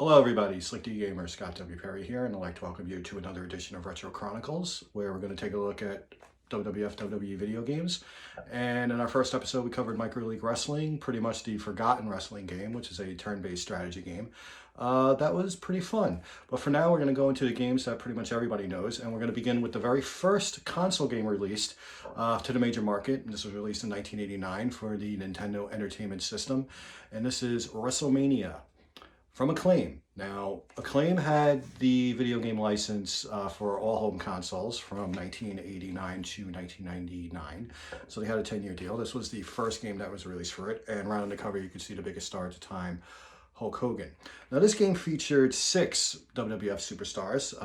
Hello everybody, Slick D Gamer, Scott W. Perry here, and I'd like to welcome you to another edition of Retro Chronicles, where we're going to take a look at WWF, WWE video games. And in our first episode, we covered Micro League Wrestling, pretty much the forgotten wrestling game, which is a turn-based strategy game. That was pretty fun. But for now, we're going to go into the games that pretty much everybody knows, and we're going to begin with the very first console game released to the major market. And this was released in 1989 for the Nintendo Entertainment System, and this is WrestleMania from Acclaim. Now, Acclaim had the video game license for all home consoles from 1989 to 1999, so they had a 10-year deal. This was the first game that was released for it, and right on the cover you could see the biggest star at the time, Hulk Hogan. Now, this game featured 6 WWF superstars: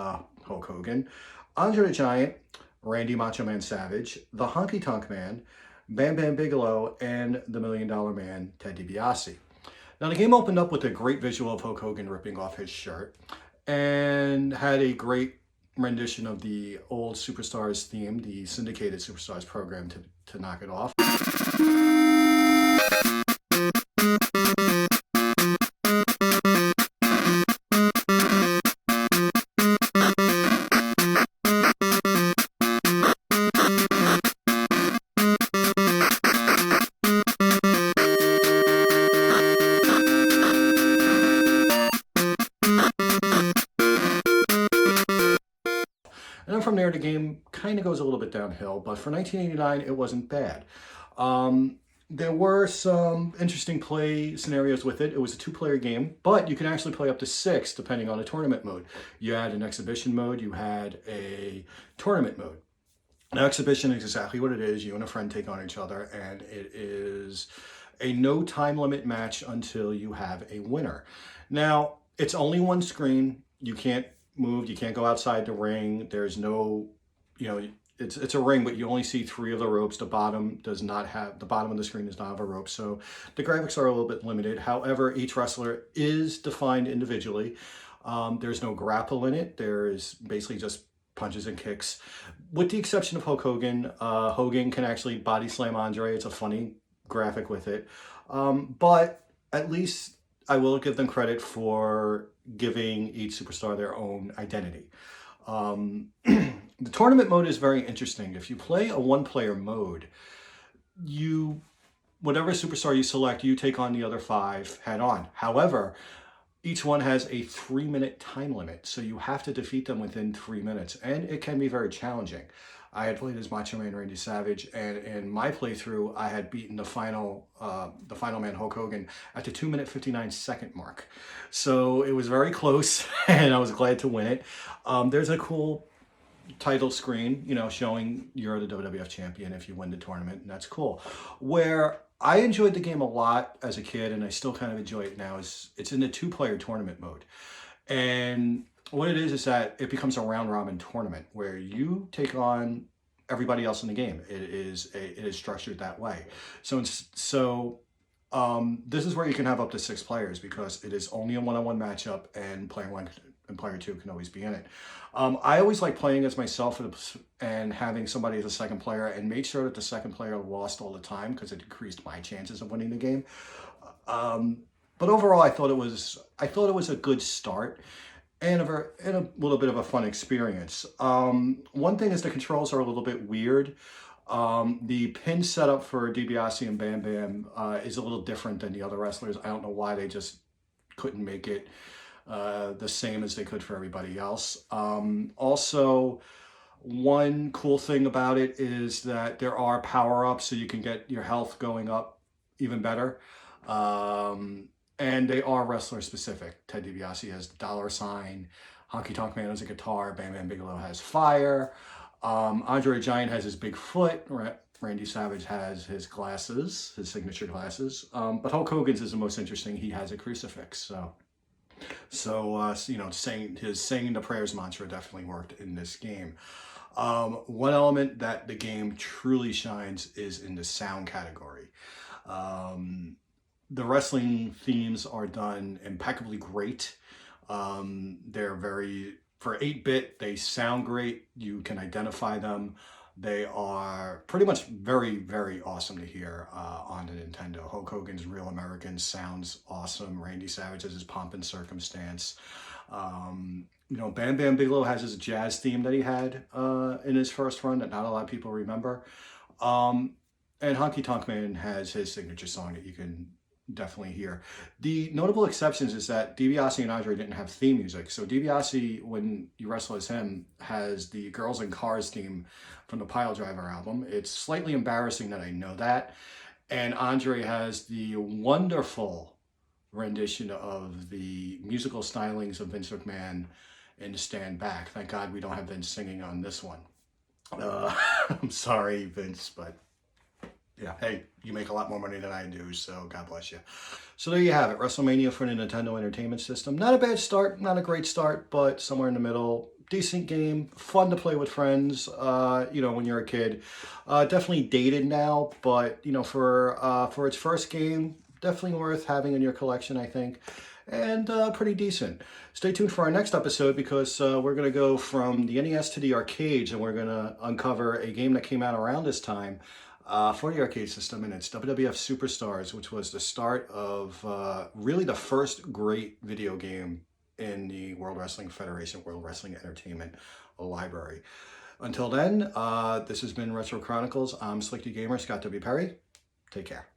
Hulk Hogan, Andre the Giant, Randy Macho Man Savage, the Honky Tonk Man, Bam Bam Bigelow, and the $1 Million Man, Ted DiBiase. Now, the game opened up with a great visual of Hulk Hogan ripping off his shirt and had a great rendition of the old Superstars theme, the syndicated Superstars program, to knock it off. And then from there, the game kind of goes a little bit downhill, but for 1989, it wasn't bad. There were some interesting play scenarios with it. It was a 2-player game, but you can actually play up to 6 depending on the tournament mode. You had an exhibition mode, you had a tournament mode. Now, exhibition is exactly what it is. You and a friend take on each other, and it is a no time limit match until you have a winner. Now, it's only one screen. You can't move, you can't go outside the ring. There's no, it's a ring, but you only see 3 of the ropes. The bottom of the screen does not have a rope, so the graphics are a little bit limited. However, each wrestler is defined individually. There's no grapple in it. There's basically just punches and kicks, with the exception of Hulk Hogan. Hogan can actually body slam Andre. It's a funny graphic with it, but at least I will give them credit for giving each superstar their own identity. The tournament mode is very interesting. If you play a 1-player mode, whatever superstar you select, you take on the other 5 head on. However, each one has a 3-minute time limit, so you have to defeat them within 3 minutes, and it can be very challenging. I had played as Macho Man Randy Savage, and in my playthrough, I had beaten the final man, Hulk Hogan, at the 2-minute 59-second mark. So it was very close, and I was glad to win it. There's a cool title screen, showing you're the WWF champion if you win the tournament, and that's cool. Where I enjoyed the game a lot as a kid, and I still kind of enjoy it now, is it's in the 2-player tournament mode. And what it is that it becomes a round robin tournament where you take on everybody else in the game. It is structured that way. So this is where you can have up to 6 players, because it is only a one-on-one matchup, and player 1 and player 2 can always be in it. I always like playing as myself and having somebody as a second player, and made sure that the second player lost all the time because it decreased my chances of winning the game. But overall, I thought it was a good start and a little bit of a fun experience. One thing is the controls are a little bit weird. The pin setup for DiBiase and Bam Bam is a little different than the other wrestlers. I don't know why they just couldn't make it the same as they could for everybody else. Also, one cool thing about it is that there are power-ups, so you can get your health going up even better. And they are wrestler specific. Ted DiBiase has the $sign. Honky Tonk Man has a guitar. Bam Bam Bigelow has fire. Andre the Giant has his big foot. Randy Savage has his glasses, his signature glasses. But Hulk Hogan's is the most interesting. He has a crucifix. So saying the prayers mantra definitely worked in this game. One element that the game truly shines is in the sound category. The wrestling themes are done impeccably great. They're for 8-bit, they sound great. You can identify them. They are pretty much very, very awesome to hear on the Nintendo. Hulk Hogan's Real American sounds awesome. Randy Savage has his Pomp and Circumstance. You know, Bam Bam Bigelow has his jazz theme that he had in his first run that not a lot of people remember. And Honky Tonk Man has his signature song that you can definitely hear. The notable exceptions is that DiBiase and Andre didn't have theme music. So DiBiase, when you wrestle as him, has the Girls in Cars theme from the Pile Driver album. It's slightly embarrassing that I know that. And Andre has the wonderful rendition of the musical stylings of Vince McMahon in Stand Back. Thank God we don't have Vince singing on this one. I'm sorry, Vince, but yeah, hey, you make a lot more money than I do, so God bless you. So there you have it, WrestleMania for the Nintendo Entertainment System. Not a bad start, not a great start, but somewhere in the middle. Decent game, fun to play with friends, you know, when you're a kid. Definitely dated now, but, you know, for its first game, definitely worth having in your collection, I think. And pretty decent. Stay tuned for our next episode because we're going to go from the NES to the arcades, and we're going to uncover a game that came out around this time for the arcade system, and it's WWF Superstars, which was the start of really the first great video game in the World Wrestling Federation, World Wrestling Entertainment library. Until then, this has been Retro Chronicles. I'm Slick D Gamer, Scott W. Perry. Take care.